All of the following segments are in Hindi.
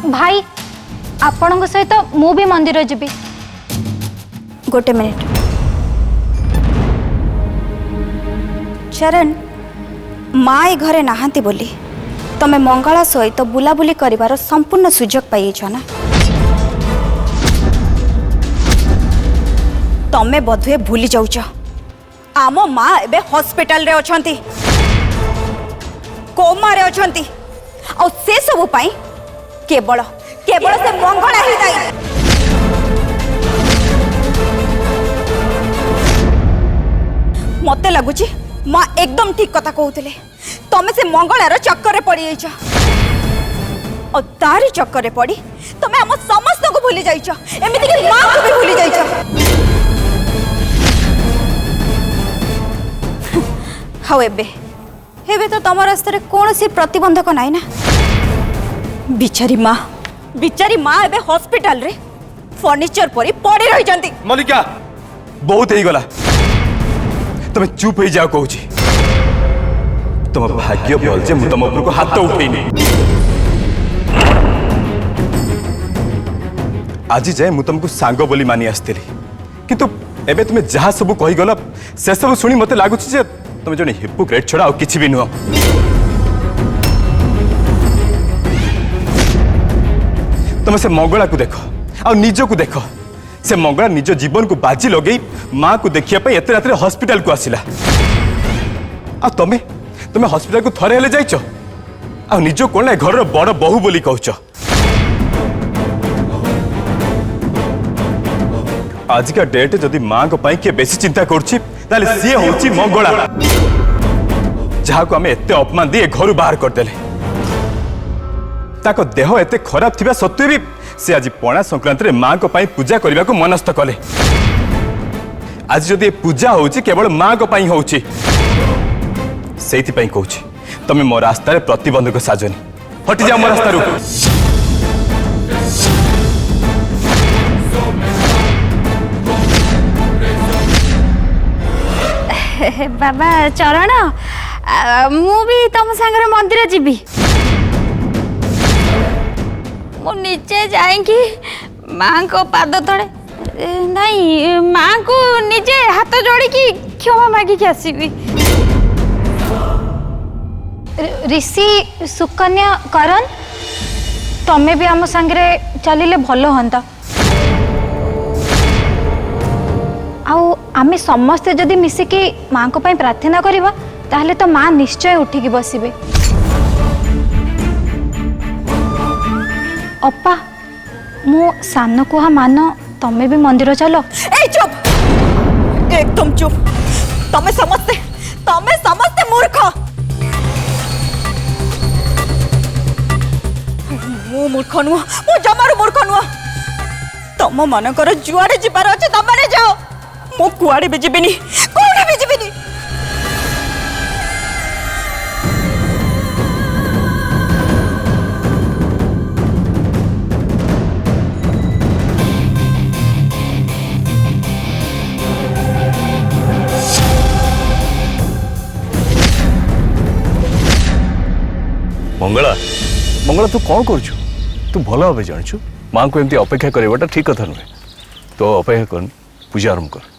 भाई आपण सहित मु भी मंदिर जीवी। गोटे मिनिट चरण माँ ए घरे नहांती बोली तमे मंगला सहित बुलाबुली करिवार संपूर्ण सुजोग पाई ना। तमे बधुए भूली जाउछ आम माँ एबे हॉस्पिटल रे अछंती, कोमा रे अछंती, और से सब पाई केवल केवल से मंगला ही दाई। मते लगुची माँ एकदम ठीक कथा कहते तमे से मंगलार चक्कर रे पड़ी जाइछ और तारी चक्कर रे पड़ी तमे हम समस्त को भूली जाइछ, एमिति कि माँ को भी भूली जाइछ। हाउ एबे तो तम रास्ता रे कौन सी प्रतिबंधक नाई ना। बिचारी माँ एबे हॉस्पिटल रे फर्निचर परी पड़ी रही जंती। मलिका बहुत ही गला, तुम चुप हो जाओ कहूची। तुम भाग्य भल जे मु तुम ऊपर को हाथ उठेनी। आज जाए मु तुमको सांग बोली मानी आसती, किंतु एबे तुम्हें जहाँ सब कही गल से सब सुनी मते लागुची जे तुम जने हिपोक्रेट छड़ा और किछि भी नुह। तुम से मंगला को देख और निज को देख। से मंगला निज जीवन को बाजी लगे माँ को देखिया पे एते रात हॉस्पिटल को आसिला। आ तमे तुम्हें हॉस्पिटल को थरे हेले जाइछ आ निज कोन घर बड़ बहु बोली कहूछ। आज का डेट जदि माँ को पाई के बेसी चिंता करछि ताले सी होछि मंगला, जहाँ को आमे एते अपमान दिए घर बाहर करदेले। ताको देह एते खराब थिबा सत्वे भी से आज पणा संक्रांति रे माँ को पाई पूजा करने को मनस्थ कले। आज जदि पूजा होछि केवल माँ को पाई होछि, सेति पाई कहूछि तमे मो रास्ता रे प्रतिबंधक साजनी, हटि जा मो रास्ता रू। बाबा चरण मु भी तुम सांगे मंदिर जीवी। मु नीचे जाएंगी माँ को पाद तले नहीं माँ को निजे हाथ जोड़ी की क्षमा मागिक आसबि। ऋषि सुकन्या करण तमे भी आम सांगे चलिले भल हंता। आउ आमे समस्ते जदि मिसिकी माँ को पाई प्रार्थना करिबा ताहले तो माँ निश्चय उठिकी बसिबे। अप्पा मु सान कुहा मान तमे भी मंदिर चलो। ए चुप, एकदम चुप। तमे समस्ते मूर्ख। मु मूर्ख नुह, मु जमार मूर्ख नुह। तम मनकर जुआड़े जीवार अच्छे तमाने जाओ, मु कुआड़े भी जीविनी, कोड़े भी जीविनी। मंगला मंगला तू कौन कर तू भल भाव जानू माँ को एमती अपेक्षा करवाटा ठीक कथा नुहे। तो अपेक्षा कर पूजा आरंभ कर।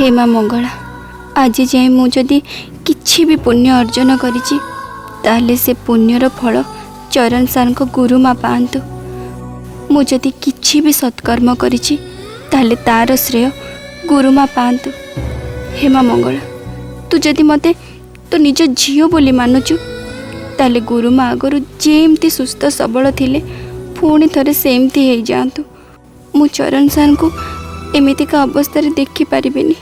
हे माँ मंगला आज जाए मु जदि किछि भी पुण्य अर्जन करिछि ताले से पुण्यर फल चरण सार को गुरु माँ पातु। मु जदि किछि भी सत्कर्म करिछि ताले तार श्रेय गुरु माँ पातु। हे माँ मंगला तू जदि मते तो निज झील बोली मानुचु ताले गुरु माँ आगरू जेमती सुस्थ सबल थिले पुणी थरे सेमती हो जातु। मु चरण सार को एमितिका अवस्था देखि पारिबिनी।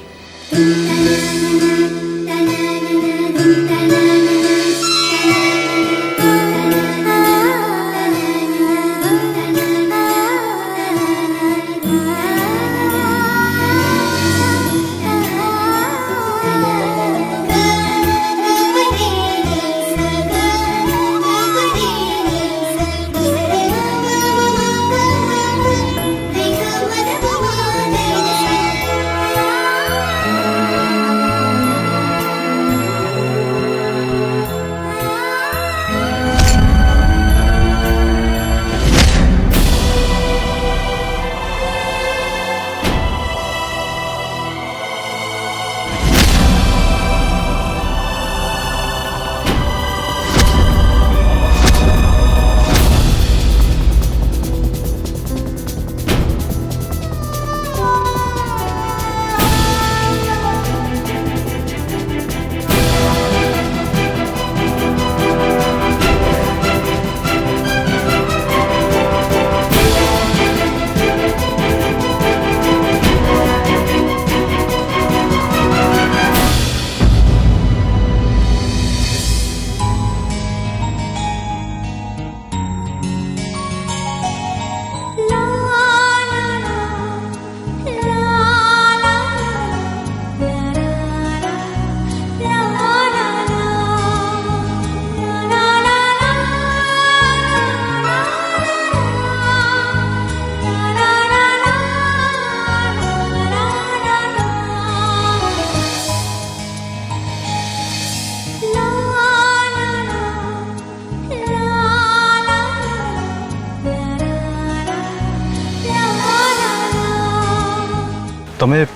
तमें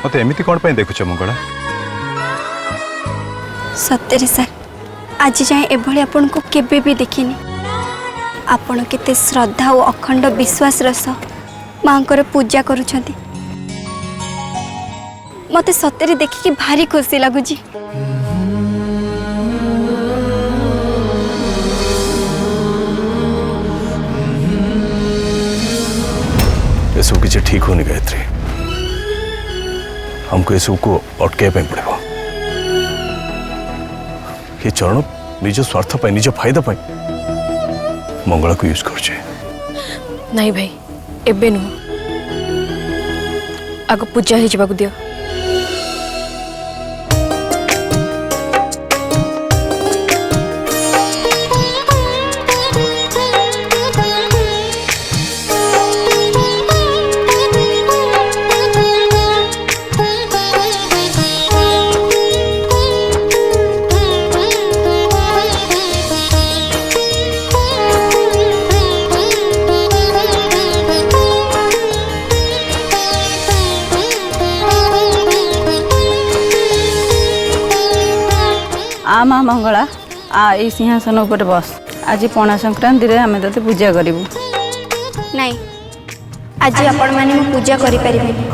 मत एमती कौन पाई देखुच मंगला? सत्य सर आज जाए एभली आपन को केबे भी देखिनी। आपण केते श्रद्धा और अखंड विश्वास रस माँ पूजा करुछंती। मते सत्य देखिकी भारी खुशी लगुची। ये सब किसी ठीक होनी गायत्री, हमको ये सब को अटके पड़ेगा। ये चरण निज स्वार्थ पाई निज फायदा पाई मंगला को यूज कर। नहीं भाई एबे नुह, आग पूजा ही जाबा दियो। आ माँ मंगला आ ई सिंहासन ऊपर बस। आज पणा संक्रांति रे आमे तते पूजा करिवु। नहीं आज आपण माने मु पूजा करि परिबेनी।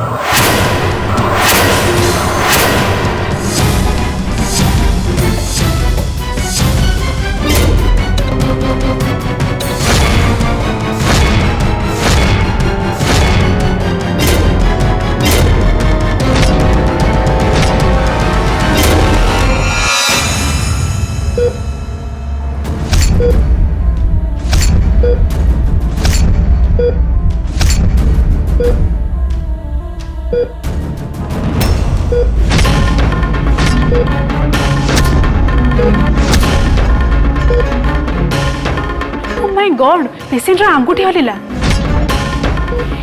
गॉड पेशेंट रा आंगुठी हलिला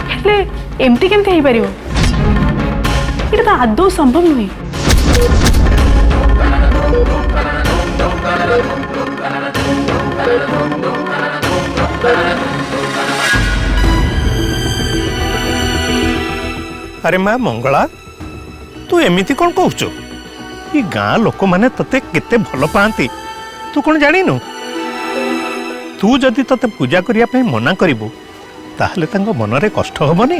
हेले एमती केमती हेई परिबो? इटा तो आदौ संभव नुहे। अरे माँ मंगला तू एमिति कौन कहूच ये गाँ लोक मैंने तते केते भल पाती तू कौन जानिनु तू जदि तते पूजा करने मना करिबु ताहले तांको मनरे कष्ट हबनी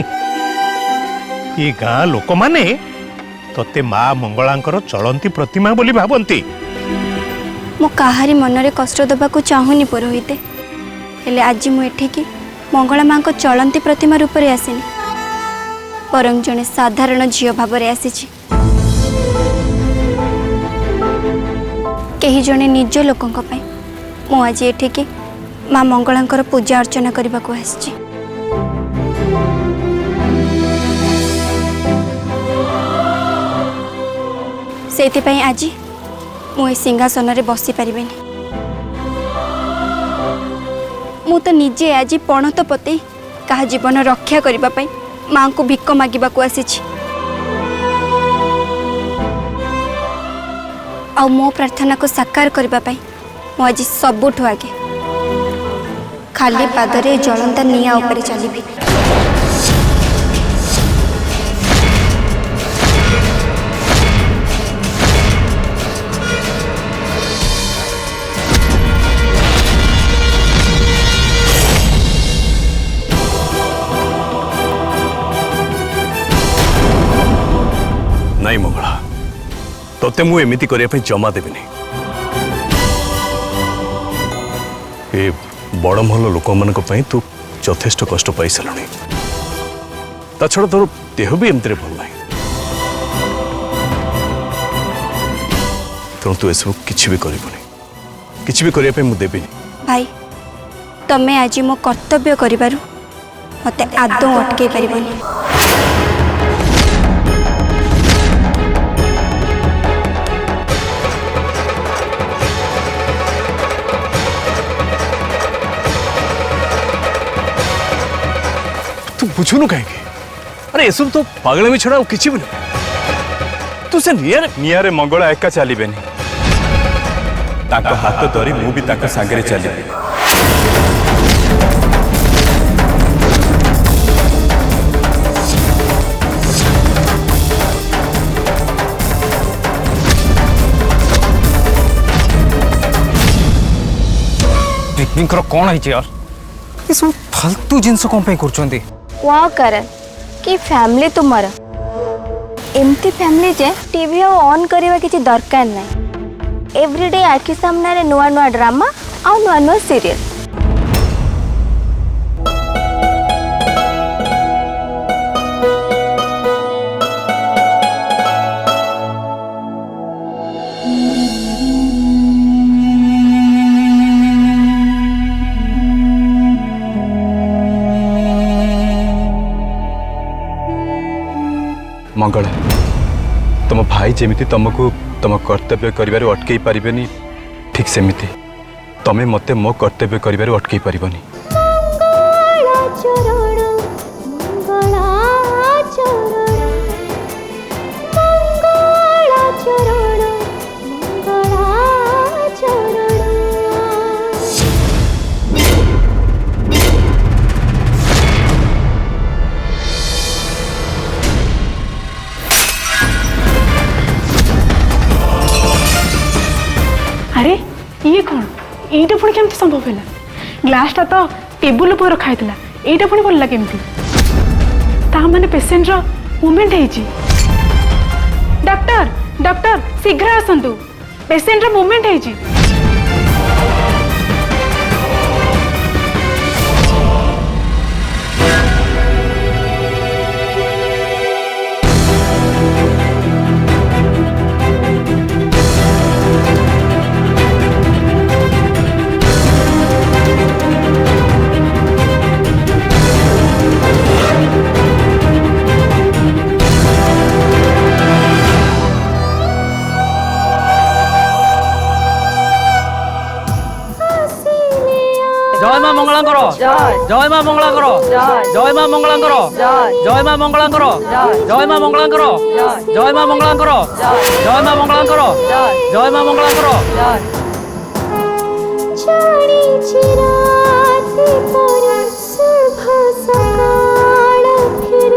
ये गाँ लोक माने तते माँ मंगलांकर चलंती प्रतिमा बोली भाबंती मो काहारी मनरे कष्ट दबाकू चाहूनी पुरोहिते हेले आज मु एठिकी मंगला माँ को चलंती प्रतिमा रूप में आसीनी बरं जड़े साधारण झील भाव में आसी कहीं जड़े निज लोकों मु आज एठिकी माँ मंगलांकर पूजा अर्चना करने को आसी से आज मु सिंहासन रे बसी पारिबेनी मु तो निजे आज पणत पते कहा जीवन रक्षा करने माँ को भिक मागिबा को आसी आ मो प्रार्थना को साकार करने मु आज सबुठु आगे खाली पादरे जलंता निया ऊपर चलिबी नहीं मंगला तोते मु एमिति करने जमा देविनी ए बड़ महल लोक मान तू यथेष्ट कष्ट पाई सारे ता छड़ा तोर देह भी एमती भल ना तेणु तू एसबू कि भी करबनी कि भी करने मुझे देवी भाई तमें आज मो कर्तव्य करिबारु मते आदौ अटके पारिबनी तू बुझुनु कहीं अरे ये सब तो पागल में छड़ा किसी भी नहीं तू से नियारे मंगला एका चलिबेनी ताको हाथ धरी मु भी ताको सांगरे चलिबे पिकनिक कौन है यार ये सब फालतू जिनस कौन पे करछंती वाह करण कि फैमिली तुम्हारा एमती फैमिली जे टीवी ऑन करवा किसी दरकार नहीं एवरीडे आखि सामने नुआ नुआ ड्रामा आ नुआ नुआ सीरियल मंगला तुम भाई जेमिति तुमको तुम कर्तव्य करिबार अटकई पारिबेनी ठीक सेमिति तमे मते मो कर्तव्य करिबार अटकई पारिबनी अरे ये कौन यहीटा पुणी केमती संभव है ग्लासटा तो टेबुल पर रखा है यहीटा पुणी पड़ा केमती माने पेसेंट रो मूवमेंट है डॉक्टर डॉक्टर शीघ्र आसतु पेसेंट रो मूवमेंट है जय मां मंगला करो जय मां मंगला करो जय मां मंगला करो जय मां मंगला करो जय मां मंगला करो जय मां मंगला करो जय मां मंगला करो जय मां मंगला करो छाड़ी चिराती पर शुभ सकाळ फिर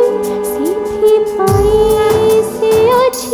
सीधी पाई से अछि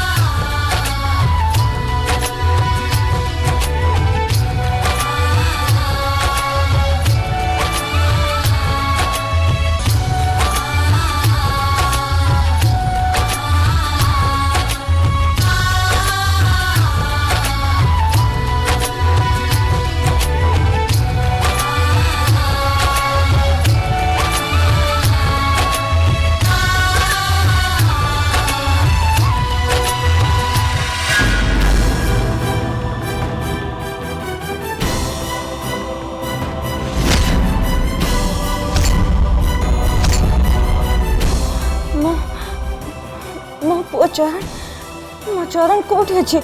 मो पुओ चरण कौटी अच्छे